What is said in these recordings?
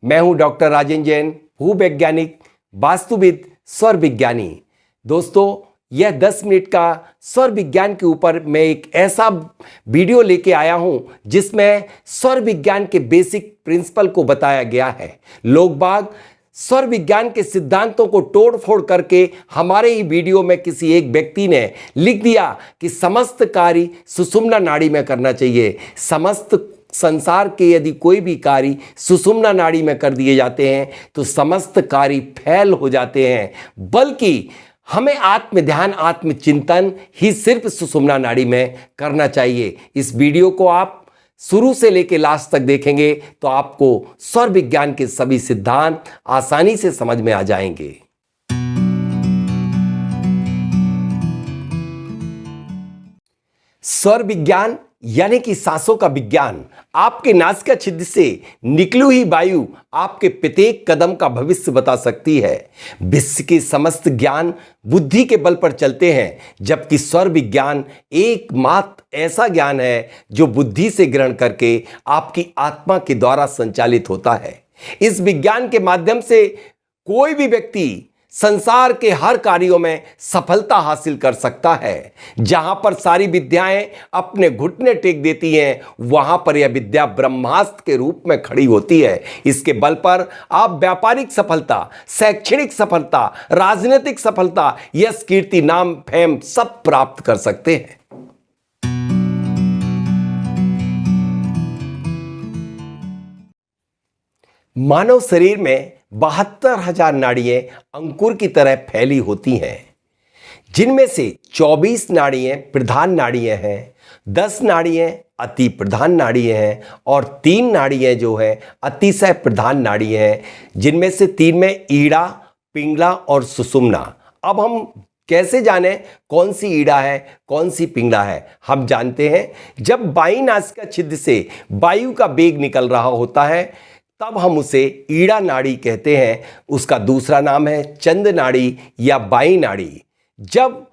मैं हूं डॉक्टर राजेंद्र जैन, भूवैज्ञानिक, वास्तुविद, स्वर विज्ञानी। दोस्तों, यह 10 मिनट का स्वर विज्ञान के ऊपर मैं एक ऐसा वीडियो लेके आया हूं जिसमें स्वर विज्ञान के बेसिक प्रिंसिपल को बताया गया है। लोग बाग स्वर विज्ञान के सिद्धांतों को तोड़ फोड़ करके हमारे ही वीडियो में किसी एक व्यक्ति ने लिख दिया कि समस्त कार्य सुषुम्ना नाड़ी में करना चाहिए। समस्त संसार के यदि कोई भी कार्य सुषुम्ना नाड़ी में कर दिए जाते हैं तो समस्त कार्य फैल हो जाते हैं, बल्कि हमें आत्म ध्यान, आत्मचिंतन ही सिर्फ सुषुम्ना नाड़ी में करना चाहिए। इस वीडियो को आप शुरू से लेकर लास्ट तक देखेंगे तो आपको स्वर विज्ञान के सभी सिद्धांत आसानी से समझ में आ जाएंगे। स्वर विज्ञान यानी कि सांसों का विज्ञान। आपके नासिका छिद्र से निकली हुई वायु आपके प्रत्येक कदम का भविष्य बता सकती है। विश्व के समस्त ज्ञान बुद्धि के बल पर चलते हैं, जबकि स्वर विज्ञान एकमात्र ऐसा ज्ञान है जो बुद्धि से ग्रहण करके आपकी आत्मा के द्वारा संचालित होता है। इस विज्ञान के माध्यम से कोई भी व्यक्ति संसार के हर कार्यों में सफलता हासिल कर सकता है। जहां पर सारी विद्याएं अपने घुटने टेक देती हैं, वहां पर यह विद्या ब्रह्मास्त्र के रूप में खड़ी होती है। इसके बल पर आप व्यापारिक सफलता, शैक्षणिक सफलता, राजनीतिक सफलता, यश, कीर्ति, नाम, फेम सब प्राप्त कर सकते हैं। मानव शरीर में 72,000 नाड़ियां अंकुर की तरह फैली होती हैं, जिनमें से 24 नाड़ियां प्रधान नाड़ियां हैं, 10 नाड़ियां अति प्रधान नाड़ियां हैं और 3 नाड़ियां जो है अतिशय प्रधान नाड़ियां हैं, जिनमें से 3 में ईड़ा, पिंगला और सुषुम्ना। अब हम कैसे जाने कौन सी ईड़ा है, कौन सी पिंगला है? हम जानते हैं, जब बाईं नासिका छिद्र से वायु का वेग निकल रहा होता है तब हम उसे ईड़ा नाड़ी कहते हैं। उसका दूसरा नाम है चंद नाड़ी या बाई नाड़ी। जब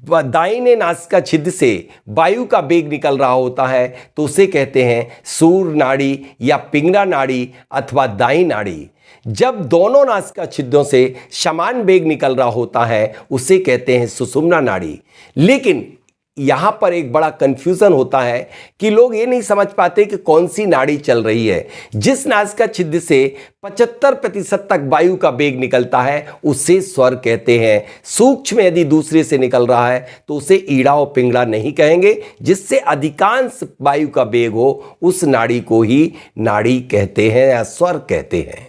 दाहिने नासिका छिद्र से वायु का वेग निकल रहा होता है तो उसे कहते हैं सूर्य नाड़ी या पिंगला नाड़ी अथवा दाई नाड़ी। जब दोनों नासिका छिद्रों से समान वेग निकल रहा होता है उसे कहते हैं सुषुम्ना नाड़ी। लेकिन यहां पर एक बड़ा कंफ्यूजन होता है कि लोग ये नहीं समझ पाते कि कौन सी नाड़ी चल रही है। जिस नासिका छिद्र से 75% तक वायु का वेग निकलता है उसे स्वर कहते हैं। सूक्ष्म यदि दूसरे से निकल रहा है तो उसे ईड़ा और पिंगला नहीं कहेंगे। जिससे अधिकांश वायु का वेग हो उस नाड़ी को ही नाड़ी कहते हैं या स्वर कहते हैं।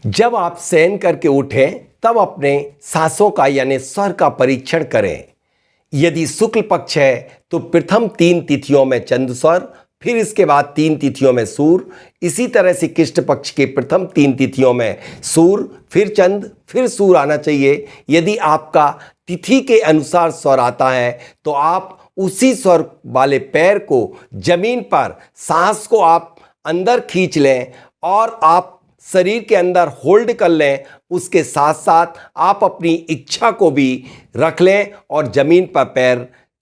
जब आप शयन करके उठें तब अपने सांसों का यानी स्वर का परीक्षण करें। यदि शुक्ल पक्ष है तो प्रथम 3 तिथियों में चंद स्वर, फिर इसके बाद 3 तिथियों में सूर्य, इसी तरह से कृष्ण पक्ष के प्रथम 3 तिथियों में सूर्य, फिर चंद, फिर सूर्य आना चाहिए। यदि आपका तिथि के अनुसार स्वर आता है तो आप उसी स्वर वाले पैर को जमीन पर सांस को आप अंदर खींच लें और आप शरीर के अंदर होल्ड कर लें। उसके साथ साथ आप अपनी इच्छा को भी रख लें और जमीन पर पैर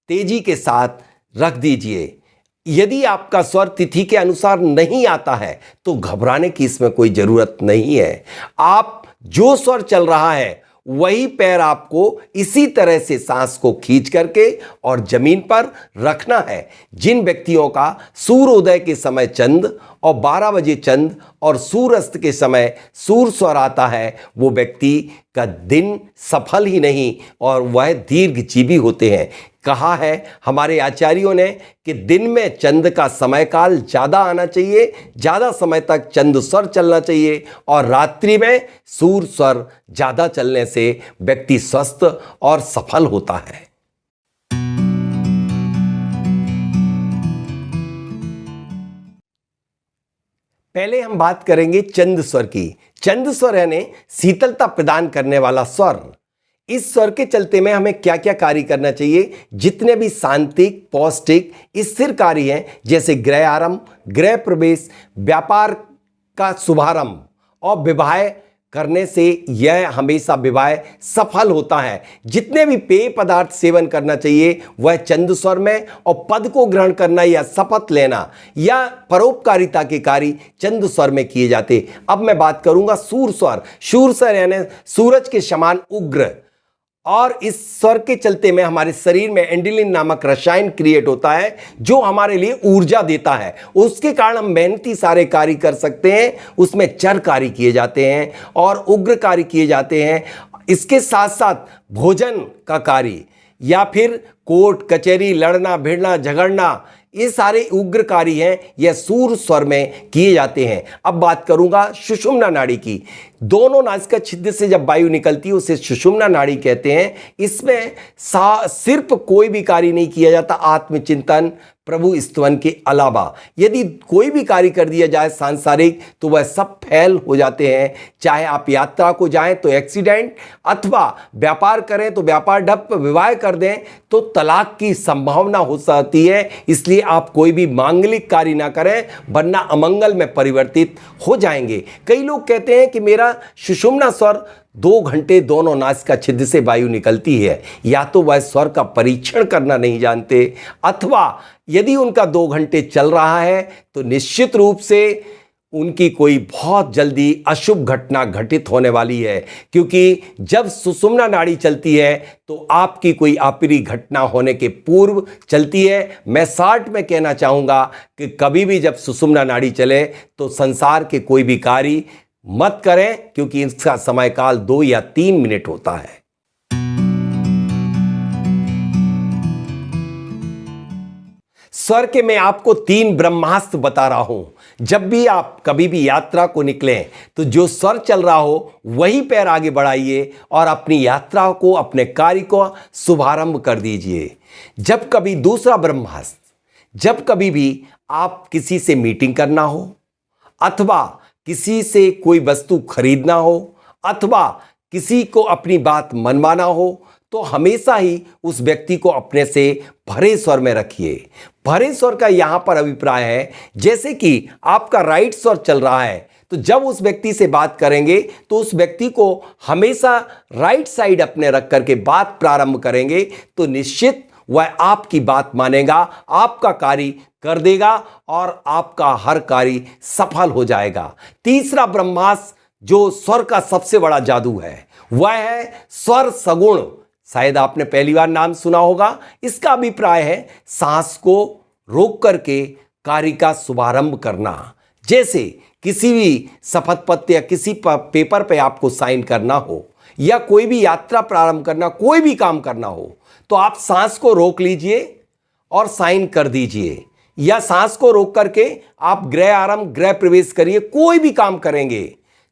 तेजी के साथ रख दीजिए। यदि आपका स्वर तिथि के अनुसार नहीं आता है तो घबराने की इसमें कोई ज़रूरत नहीं है। आप जो स्वर चल रहा है वही पैर आपको इसी तरह से सांस को खींच करके और जमीन पर रखना है। जिन व्यक्तियों का सूर्योदय के समय चंद और 12 बजे चंद और सूर्यास्त के समय सूर्य स्वर आता है वो व्यक्ति का दिन सफल ही नहीं और वह दीर्घजीवी होते हैं। कहा है हमारे आचार्यों ने कि दिन में चंद का समय काल ज़्यादा आना चाहिए, ज़्यादा समय तक चंद स्वर चलना चाहिए और रात्रि में सूर्य स्वर ज़्यादा चलने से व्यक्ति स्वस्थ और सफल होता है। पहले हम बात करेंगे चंद स्वर की। चंद स्वर यानी शीतलता प्रदान करने वाला स्वर। इस स्वर के चलते में हमें क्या क्या कार्य करना चाहिए? जितने भी शांतिक, पौष्टिक, स्थिर कार्य हैं जैसे गृह आरंभ, गृह प्रवेश, व्यापार का शुभारंभ और विवाह करने से यह हमेशा विवाह सफल होता है। जितने भी पेय पदार्थ सेवन करना चाहिए वह चंद्र स्वर में, और पद को ग्रहण करना या शपथ लेना या परोपकारिता के कार्य चंद्र स्वर में किए जाते। अब मैं बात करूंगा सूर स्वर। सूर स्वर यानी सूरज के समान उग्र, और इस स्वर के चलते में हमारे शरीर में एंडोलिन नामक रसायन क्रिएट होता है जो हमारे लिए ऊर्जा देता है। उसके कारण हम मेहनती सारे कार्य कर सकते हैं, उसमें चर कार्य किए जाते हैं और उग्र कार्य किए जाते हैं। इसके साथ साथ भोजन का कार्य या फिर कोर्ट कचहरी, लड़ना भिड़ना झगड़ना, ये सारे उग्र कार्य हैं, यह सूर स्वर में किए जाते हैं। अब बात करूंगा सुषुम्ना नाड़ी की। दोनों नासिका छिद्र से जब वायु निकलती है उसे सुषुम्ना नाड़ी कहते हैं। इसमें सिर्फ कोई भी कार्य नहीं किया जाता आत्मचिंतन प्रभु स्तवन के अलावा। यदि कोई भी कार्य कर दिया जाए सांसारिक तो वह सब फेल हो जाते हैं। चाहे आप यात्रा को जाएं तो एक्सीडेंट, अथवा व्यापार करें तो व्यापार ठप, विवाह कर दें तो तलाक की संभावना हो सकती है। इसलिए आप कोई भी मांगलिक कार्य ना करें वरना अमंगल में परिवर्तित हो जाएंगे। कई लोग कहते हैं कि मेरा सुषुम्ना स्वर 2 घंटे दोनों नासिका छिद्र से वायु निकलती है। या तो वह स्वर का परीक्षण करना नहीं जानते, अथवा यदि उनका 2 घंटे चल रहा है तो निश्चित रूप से उनकी कोई बहुत जल्दी अशुभ घटना घटित होने वाली है। क्योंकि जब सुषुम्ना नाड़ी चलती है तो आपकी कोई अप्रिय घटना होने के पूर्व चलती है। मैं शॉर्ट में कहना चाहूँगा कि कभी भी जब सुषुम्ना नाड़ी चले तो संसार के कोई भी कार्य मत करें, क्योंकि इसका समय काल 2 या 3 मिनट होता है। स्वर के मैं आपको 3 ब्रह्मास्त्र बता रहा हूं। जब भी आप कभी भी यात्रा को निकलें तो जो स्वर चल रहा हो वही पैर आगे बढ़ाइए और अपनी यात्रा को, अपने कार्य को शुभारंभ कर दीजिए। जब कभी दूसरा ब्रह्मास्त्र, जब कभी भी आप किसी से मीटिंग करना हो, अथवा किसी से कोई वस्तु खरीदना हो, अथवा किसी को अपनी बात मनवाना हो, तो हमेशा ही उस व्यक्ति को अपने से भरे स्वर में रखिए। भरे स्वर का यहां पर अभिप्राय है जैसे कि आपका राइट स्वर चल रहा है तो जब उस व्यक्ति से बात करेंगे तो उस व्यक्ति को हमेशा राइट साइड अपने रख करके बात प्रारंभ करेंगे तो निश्चित वह आपकी बात मानेगा, आपका कार्य कर देगा और आपका हर कार्य सफल हो जाएगा। तीसरा ब्रह्मास्त्र जो स्वर का सबसे बड़ा जादू है वह है स्वर सगुण। शायद आपने पहली बार नाम सुना होगा। इसका अभिप्राय है सांस को रोक करके कार्य का शुभारंभ करना। जैसे किसी भी शपथ पत्र या किसी पेपर पे आपको साइन करना हो या कोई भी यात्रा प्रारंभ करना, कोई भी काम करना हो तो आप सांस को रोक लीजिए और साइन कर दीजिए, या सांस को रोक करके आप गृह आरंभ, गृह प्रवेश करिए। कोई भी काम करेंगे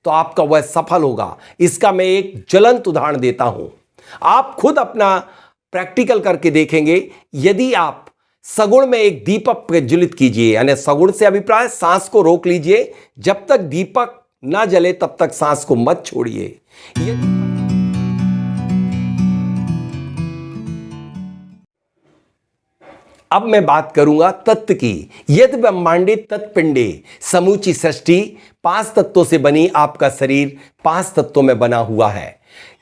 तो आपका वह सफल होगा। इसका मैं एक ज्वलंत उदाहरण देता हूं, आप खुद अपना प्रैक्टिकल करके देखेंगे। यदि आप सगुण में एक दीपक प्रज्वलित कीजिए, यानी सगुण से अभिप्राय सांस को रोक लीजिए, जब तक दीपक ना जले तब तक सांस को मत छोड़िए। अब मैं बात करूंगा तत्व की। यदि ब्रह्मांडे तत्पिंडे, समूची सृष्टि 5 तत्वों से बनी, आपका शरीर 5 तत्वों में बना हुआ है।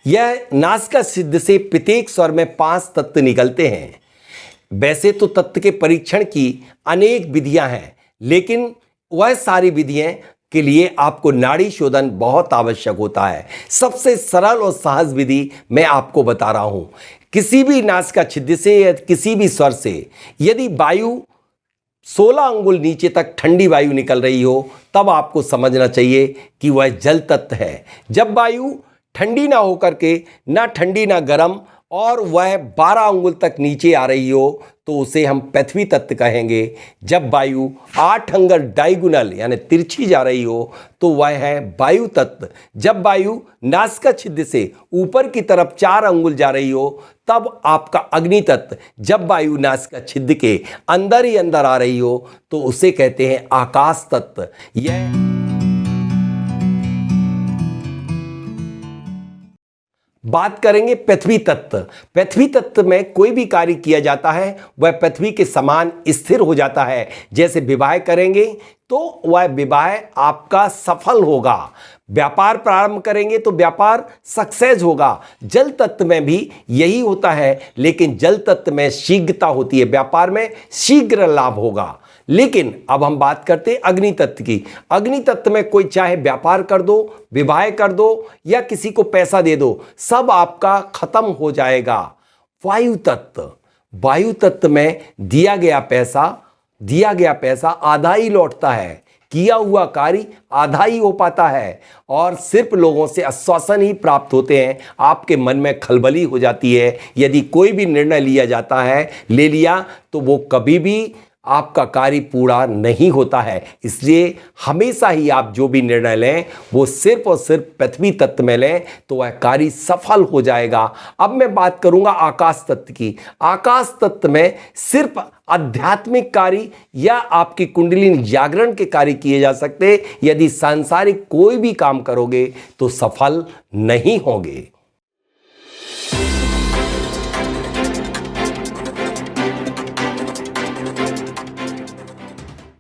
यह नासिका छिद्र से प्रत्येक स्वर में 5 तत्व निकलते हैं। वैसे तो तत्व के परीक्षण की अनेक विधियां हैं, लेकिन वह सारी विधियां के लिए आपको नाड़ी शोधन बहुत आवश्यक होता है। सबसे सरल और सहज विधि मैं आपको बता रहा हूं। किसी भी नासिका छिद्र से या किसी भी स्वर से यदि वायु 16 अंगुल नीचे तक ठंडी वायु निकल रही हो तब आपको समझना चाहिए कि वह जल तत्व है। जब वायु ठंडी ना होकर के, ना ठंडी ना गर्म, और वह 12 अंगुल तक नीचे आ रही हो तो उसे हम पृथ्वी तत्व कहेंगे। जब वायु 8 अंगुल डायगोनल यानी तिरछी जा रही हो तो वह है वायु तत्व। जब वायु नासिका छिद्र से ऊपर की तरफ 4 अंगुल जा रही हो तब आपका अग्नि तत्व। जब वायु नासिका छिद्र के अंदर ही अंदर आ रही हो तो उसे कहते हैं आकाश तत्व। यह बात करेंगे पृथ्वी तत्व। पृथ्वी तत्व में कोई भी कार्य किया जाता है वह पृथ्वी के समान स्थिर हो जाता है। जैसे विवाह करेंगे तो वह विवाह आपका सफल होगा। व्यापार प्रारंभ करेंगे तो व्यापार सक्सेस होगा। जल तत्व में भी यही होता है, लेकिन जल तत्व में शीघ्रता होती है, व्यापार में शीघ्र लाभ होगा। लेकिन अब हम बात करते हैं अग्नि तत्व की। अग्नि तत्व में कोई चाहे व्यापार कर दो, विवाह कर दो या किसी को पैसा दे दो, सब आपका खत्म हो जाएगा। वायु तत्व, वायु तत्व में दिया गया पैसा आधा ही लौटता है, किया हुआ कार्य आधा ही हो पाता है और सिर्फ लोगों से आश्वासन ही प्राप्त होते हैं। आपके मन में खलबली हो जाती है। यदि कोई भी निर्णय लिया जाता है, ले लिया, तो वो कभी भी आपका कार्य पूरा नहीं होता है। इसलिए हमेशा ही आप जो भी निर्णय लें वो सिर्फ और सिर्फ पृथ्वी तत्व में लें, तो वह कार्य सफल हो जाएगा। अब मैं बात करूंगा आकाश तत्व की। आकाश तत्व में सिर्फ आध्यात्मिक कार्य या आपकी कुंडली जागरण के कार्य किए जा सकते। यदि सांसारिक कोई भी काम करोगे तो सफल नहीं होंगे।